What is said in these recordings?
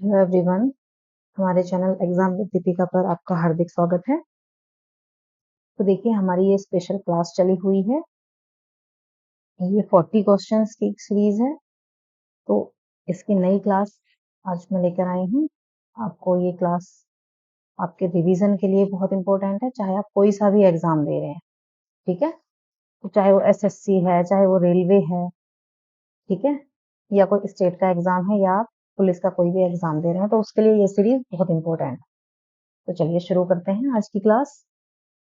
Hello everyone, हमारे channel exam with Deepika पर आपका हार्दिक स्वागत है। तो देखिए, हमारी ये स्पेशल क्लास चली हुई है। ये 40 क्वेश्चंस की सीरीज है। तो इसकी नई क्लास आज मैं लेकर आई हूँ। आपको ये क्लास आपके रिवीजन के लिए बहुत इंपॉर्टेंट है, चाहे आप कोई सा भी एग्जाम दे रहे हैं। ठीक है, तो चाहे वो एसएससी है, चाहे वो रेलवे है, ठीक है, या कोई स्टेट का एग्जाम है, या आप पुलिस का कोई भी एग्जाम दे रहे हैं, तो उसके लिए ये सीरीज बहुत इंपॉर्टेंट है। तो चलिए शुरू करते हैं आज की क्लास।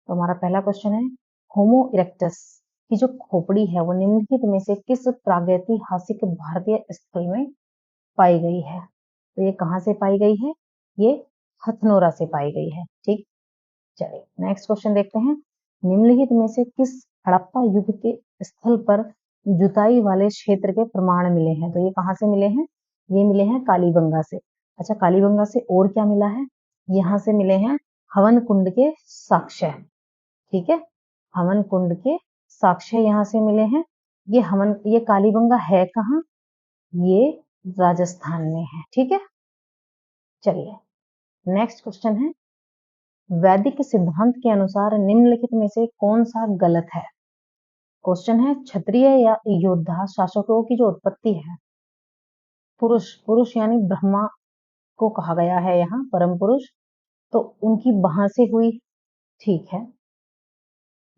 तो हमारा पहला क्वेश्चन है, होमो इरेक्टस की जो खोपड़ी है वो निम्नलिखित में से किस प्रागैतिहासिक भारतीय स्थल में पाई गई है? तो ये कहाँ से पाई गई है? ये हथनोरा से पाई गई है। ठीक, चलिए नेक्स्ट क्वेश्चन देखते हैं। निम्नलिखित में से किस हड़प्पा युग के स्थल पर जुताई वाले क्षेत्र के प्रमाण मिले हैं? तो ये कहाँ से मिले हैं? ये मिले हैं कालीबंगा से। अच्छा, कालीबंगा से और क्या मिला है? यहाँ से मिले हैं हवन कुंड के साक्ष्य। ठीक है, हवन कुंड के साक्ष्य यहाँ से मिले हैं। ये कालीबंगा है कहाँ? ये राजस्थान में है। ठीक है, चलिए नेक्स्ट क्वेश्चन है, वैदिक सिद्धांत के अनुसार निम्नलिखित में से कौन सा गलत है? क्वेश्चन है, क्षत्रिय या योद्धा शासकों की जो उत्पत्ति है, पुरुष पुरुष यानी ब्रह्मा को कहा गया है यहाँ परम पुरुष, तो उनकी वहां से हुई। ठीक है,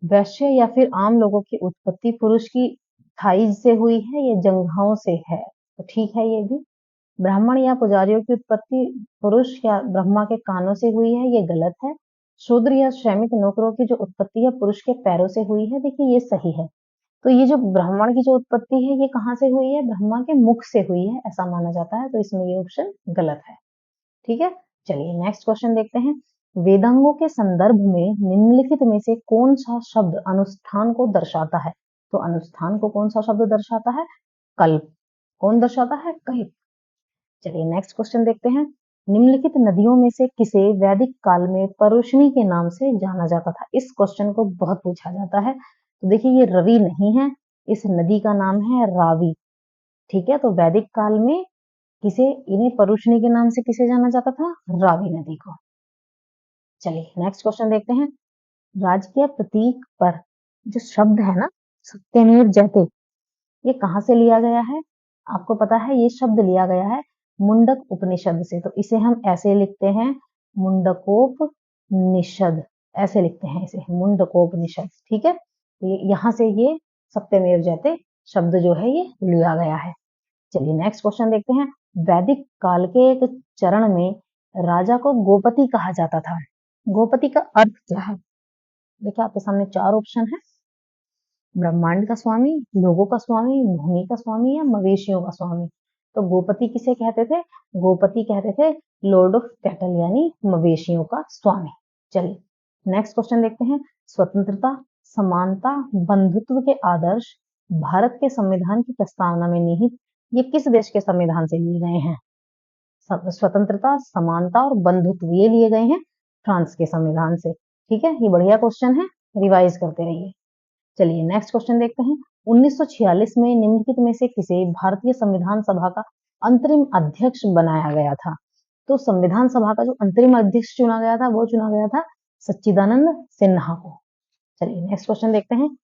वैश्य या फिर आम लोगों की उत्पत्ति पुरुष की थाइज से हुई है या जंघाओं से है? तो ठीक है, ये भी। ब्राह्मण या पुजारियों की उत्पत्ति पुरुष या ब्रह्मा के कानों से हुई है, ये गलत है। शूद्र या श्रमिक नौकरों की जो उत्पत्ति है पुरुष के पैरों से हुई है, देखिए ये सही है। तो ये जो ब्राह्मण की जो उत्पत्ति है ये कहाँ से हुई है? ब्रह्मा के मुख से हुई है, ऐसा माना जाता है। तो इसमें ये ऑप्शन गलत है। ठीक है, चलिए नेक्स्ट क्वेश्चन देखते हैं। वेदांगों के संदर्भ में निम्नलिखित में से कौन सा शब्द अनुष्ठान को दर्शाता है? तो अनुष्ठान को कौन सा शब्द दर्शाता है? कल्प। कौन दर्शाता है? कल्प। चलिए नेक्स्ट क्वेश्चन देखते हैं। निम्नलिखित नदियों में से किसे वैदिक काल में परुष्णी के नाम से जाना जाता था? इस क्वेश्चन को बहुत पूछा जाता है। तो देखिए, ये रवि नहीं है, इस नदी का नाम है रावी। ठीक है, तो वैदिक काल में इन्हें परुष्णी के नाम से किसे जाना जाता था? रावी नदी को। चलिए नेक्स्ट क्वेश्चन देखते हैं। राजकीय प्रतीक पर जो शब्द है ना, सत्यमेव जयते, ये कहाँ से लिया गया है? आपको पता है ये शब्द लिया गया है मुंडक उपनिषद से। तो इसे हम ऐसे लिखते हैं, मुंडकोपनिषद, ऐसे लिखते हैं इसे, मुंडकोपनिषद। ठीक है, तो यहाँ से ये सत्यमेव जयते शब्द जो है ये लिया गया है। चलिए नेक्स्ट क्वेश्चन देखते हैं। वैदिक काल के एक चरण में राजा को गोपति कहा जाता था। गोपति का अर्थ क्या है? देखिए आपके सामने चार ऑप्शन है, ब्रह्मांड का स्वामी, लोगों का स्वामी, भूमि का स्वामी या मवेशियों का स्वामी। तो गोपति किसे कहते थे? गोपति कहते थे लॉर्ड ऑफ कैटल यानी मवेशियों का स्वामी। चलिए नेक्स्ट क्वेश्चन देखते हैं। स्वतंत्रता, समानता, बंधुत्व के आदर्श भारत के संविधान की प्रस्तावना में निहित ये किस देश के संविधान से लिए गए हैं? स्वतंत्रता, समानता और बंधुत्व ये लिए गए हैं फ्रांस के संविधान से। ठीक है, ये बढ़िया क्वेश्चन है, रिवाइज करते रहिए। चलिए नेक्स्ट क्वेश्चन देखते हैं। 1946 में निम्नलिखित में से किसे भारतीय संविधान सभा का अंतरिम अध्यक्ष बनाया गया था? तो संविधान सभा का जो अंतरिम अध्यक्ष चुना गया था वो चुना गया था सच्चिदानंद सिन्हा को। चलिए नेक्स्ट क्वेश्चन देखते हैं।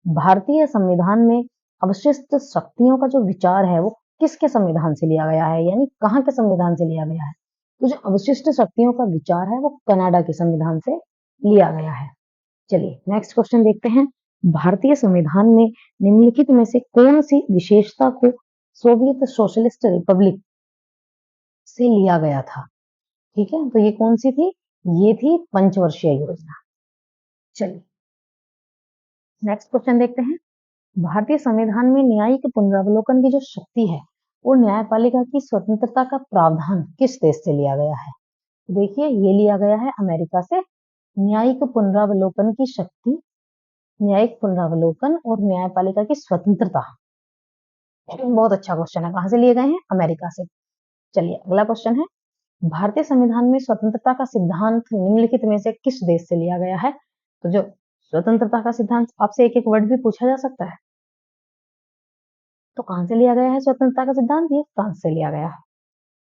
भारतीय संविधान में अवशिष्ट शक्तियों का जो विचार है वो किसके संविधान से लिया गया है, यानी कहाँ के संविधान से लिया गया है? तो जो अवशिष्ट शक्तियों का विचार है वो कनाडा के संविधान से लिया गया है। चलिए नेक्स्ट क्वेश्चन देखते हैं। भारतीय संविधान में निम्नलिखित में से कौन सी विशेषता को सोवियत सोशलिस्ट रिपब्लिक से लिया गया था? ठीक है, तो ये कौन सी थी? ये थी पंचवर्षीय योजना। चलिए नेक्स्ट क्वेश्चन देखते हैं। भारतीय संविधान में न्यायिक पुनरावलोकन की जो शक्ति है वो न्यायपालिका की स्वतंत्रता का प्रावधान किस देश से लिया गया है? देखिए ये लिया गया है अमेरिका से। न्यायिक पुनरावलोकन की शक्ति, न्यायिक पुनरावलोकन और न्यायपालिका की स्वतंत्रता, बहुत अच्छा क्वेश्चन है, कहां से लिए गए हैं? अमेरिका से। चलिए अगला क्वेश्चन है। भारतीय संविधान में स्वतंत्रता का सिद्धांत निम्नलिखित में से किस देश से लिया गया है? तो जो स्वतंत्रता का सिद्धांत, आपसे एक एक वर्ड भी पूछा जा सकता है, तो कहां से लिया गया है स्वतंत्रता का सिद्धांत? ये फ्रांस से लिया गया है।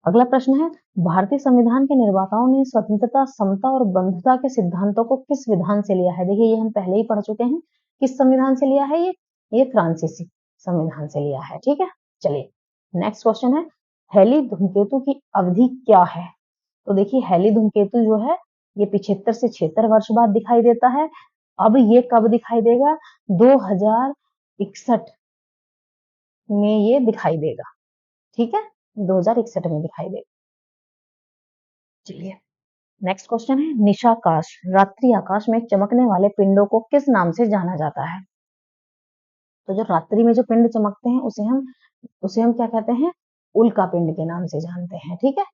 अगला प्रश्न है, भारतीय संविधान के निर्माताओं ने स्वतंत्रता, समता और बंधुता के सिद्धांतों को किस विधान से लिया है? देखिए ये हम पहले ही पढ़ चुके हैं। किस संविधान से लिया है ये फ्रांसीसी संविधान से लिया है। ठीक है, चलिए नेक्स्ट क्वेश्चन है, हैली धूमकेतु की अवधि क्या है? तो देखिए हैली धूमकेतु जो है ये 75 से 76 वर्ष बाद दिखाई देता है। अब ये कब दिखाई देगा? 2061 में ये दिखाई देगा। ठीक है, 2061 में दिखाई देगा। चलिए नेक्स्ट क्वेश्चन है, निशाकाश, रात्रि आकाश में चमकने वाले पिंडों को किस नाम से जाना जाता है? तो जो रात्रि में जो पिंड चमकते हैं उसे हम क्या कहते हैं? उल्का पिंड के नाम से जानते हैं। ठीक है,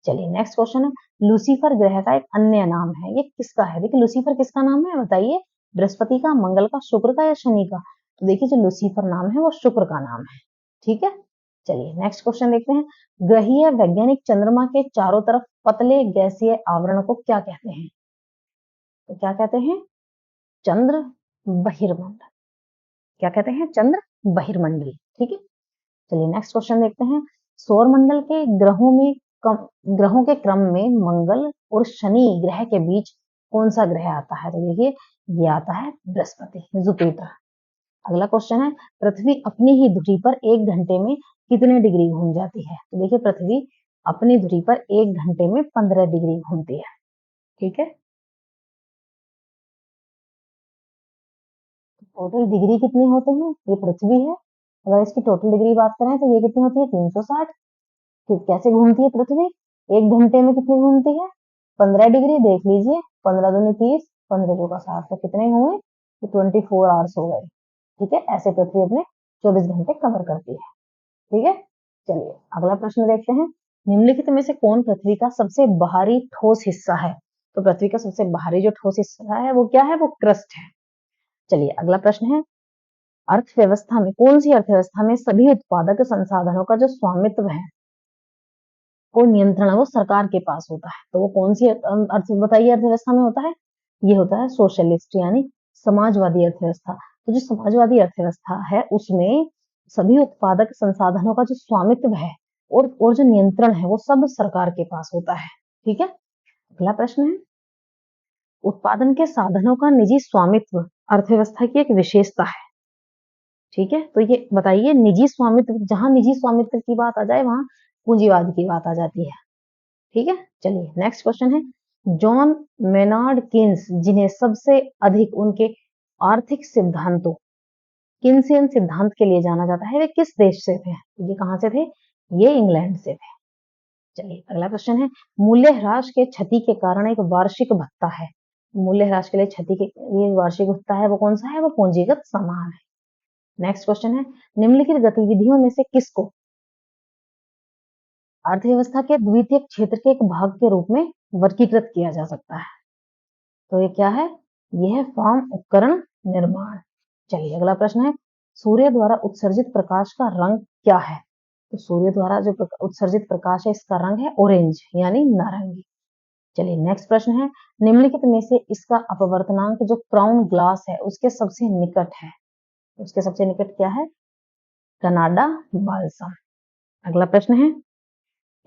चलिए नेक्स्ट क्वेश्चन है, लूसीफर ग्रह का एक अन्य नाम है, ये किसका है? देखिए लूसीफर किसका नाम है बताइए? बृहस्पति का, मंगल का, शुक्र का या शनि का? तो देखिए जो लूसीफर नाम है वो शुक्र का नाम है। ठीक है, चलिए नेक्स्ट क्वेश्चन देखते हैं, ग्रहीय वैज्ञानिक चंद्रमा के चारों तरफ पतले गैसीय आवरण को क्या कहते हैं? तो क्या कहते हैं? चंद्र बहिर्मंडल। क्या कहते हैं? चंद्र बहिर्मंडल। ठीक है, चलिए नेक्स्ट क्वेश्चन देखते हैं, सौरमंडल के ग्रहों के क्रम में मंगल और शनि ग्रह के बीच कौन सा ग्रह आता है? तो देखिए ये आता है बृहस्पति, जुपिटर। अगला क्वेश्चन है, पृथ्वी अपनी ही धुरी पर 1 घंटे में कितने डिग्री घूम जाती है? तो देखिए पृथ्वी अपनी धुरी पर 1 घंटे में 15 डिग्री घूमती है। ठीक है, टोटल डिग्री कितने होते हैं? ये पृथ्वी है, अगर इसकी टोटल डिग्री बात करें तो ये कितनी होती है? 360। फिर कैसे घूमती है पृथ्वी? 1 घंटे में कितनी घूमती है? 15 डिग्री। देख लीजिए, 15 दूनी 30, 15 चौका 60, तो कितने हुए? 24 आवर्स हो गए। ठीक है, ऐसे पृथ्वी अपने 24 घंटे कवर करती है। ठीक है, चलिए अगला प्रश्न देखते हैं, निम्नलिखित में से कौन पृथ्वी का सबसे बाहरी ठोस हिस्सा है? तो पृथ्वी का सबसे बाहरी जो ठोस हिस्सा है वो क्या है? वो क्रस्ट है। चलिए अगला प्रश्न है, अर्थव्यवस्था में, कौन सी अर्थव्यवस्था में सभी उत्पादक संसाधनों का जो स्वामित्व है वो नियंत्रण है वो सरकार के पास होता है? तो वो कौन सी बताइए अर्थव्यवस्था में होता है? ये होता है सोशलिस्ट यानी समाजवादी अर्थव्यवस्था। तो जो समाजवादी अर्थव्यवस्था है उसमें सभी उत्पादक संसाधनों का जो स्वामित्व है और जो नियंत्रण है वो सब सरकार के पास होता है। ठीक है, अगला प्रश्न है, उत्पादन के साधनों का निजी स्वामित्व अर्थव्यवस्था की एक विशेषता है। ठीक है, तो ये बताइए निजी स्वामित्व, जहां निजी स्वामित्व की बात आ जाए वहां पूंजीवाद की बात आ जाती है। ठीक है, चलिए नेक्स्ट क्वेश्चन है, जॉन मेनार्ड केन्स जिन्हें सबसे अधिक उनके आर्थिक सिद्धांतों, किन्सियन सिद्धांत के लिए जाना जाता है, वे किस देश से थे? ये कहां से थे? ये इंग्लैंड से थे। चलिए अगला क्वेश्चन है, मूल्यह्रास के क्षति के कारण एक वार्षिक भत्ता है, मूल्यह्रास के लिए क्षति के लिए वार्षिक भत्ता है वो कौन सा है? वो पूंजीगत समान है। नेक्स्ट क्वेश्चन है, निम्नलिखित गतिविधियों में से किसको अर्थव्यवस्था के द्वितीय क्षेत्र के एक भाग के रूप में वर्गीकृत किया जा सकता है? तो ये क्या है? ये है फार्म उपकरण निर्माण। चलिए अगला प्रश्न है, सूर्य द्वारा उत्सर्जित प्रकाश का रंग क्या है? तो सूर्य द्वारा जो उत्सर्जित प्रकाश है इसका रंग है ऑरेंज यानी नारंगी। चलिए नेक्स्ट प्रश्न है, निम्नलिखित में से इसका अपवर्तनांक जो क्राउन ग्लास है उसके सबसे निकट है? उसके सबसे निकट क्या है? Canada balsam. अगला प्रश्न है,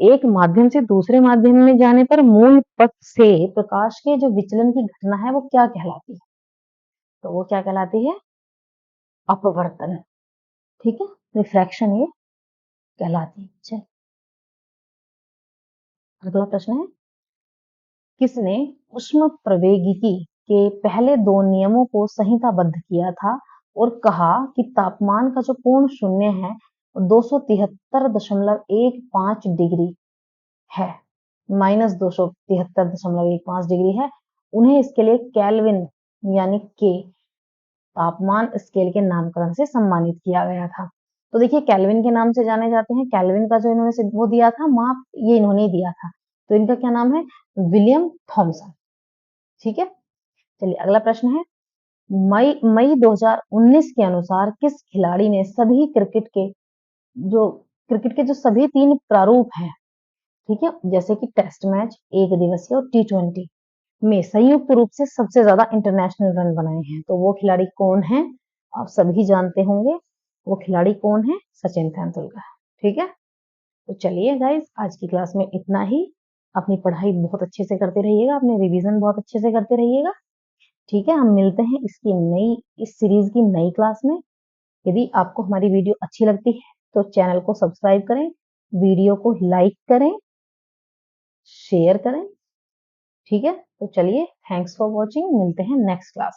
एक माध्यम से दूसरे माध्यम में जाने पर मूल पथ से प्रकाश के जो विचलन की घटना है वो क्या कहलाती है? तो वो क्या कहलाती है? अपवर्तन। ठीक है, रिफ्रैक्शन ये कहलाती है। चल अगला प्रश्न है, किसने ऊष्म प्रवैगिकी के पहले 2 नियमों को संहिताबद्ध किया था और कहा कि तापमान का जो पूर्ण शून्य है 273.15 डिग्री है, -273.15 डिग्री है, उन्हें इसके लिए केल्विन यानी के तापमान स्केल के नामकरण से सम्मानित किया गया था। तो देखिए केल्विन के नाम से जाने जाते हैं, केल्विन का जो इन्होंने वो दिया था माप, ये इन्होंने ही दिया था, तो इनका क्या नाम है? William Thomson. ठीक है, चलिए अगला प्रश्न है, मई 2019 के अनुसार किस खिलाड़ी ने जो क्रिकेट के जो सभी 3 प्रारूप हैं, ठीक है, जैसे कि टेस्ट मैच, एक दिवसीय और T20 में संयुक्त रूप से सबसे ज्यादा इंटरनेशनल रन बनाए हैं? तो वो खिलाड़ी कौन है? आप सभी जानते होंगे, वो खिलाड़ी कौन है? सचिन तेंदुलकर। ठीक है, तो चलिए गाइस, आज की क्लास में इतना ही। अपनी पढ़ाई बहुत अच्छे से करते रहिएगा, अपने रिवीजन बहुत अच्छे से करते रहिएगा। ठीक है, हम मिलते हैं इस सीरीज की नई क्लास में। यदि आपको हमारी वीडियो अच्छी लगती है तो चैनल को सब्सक्राइब करें, वीडियो को लाइक करें, शेयर करें। ठीक है, तो चलिए, थैंक्स फॉर वॉचिंग। मिलते हैं नेक्स्ट क्लास।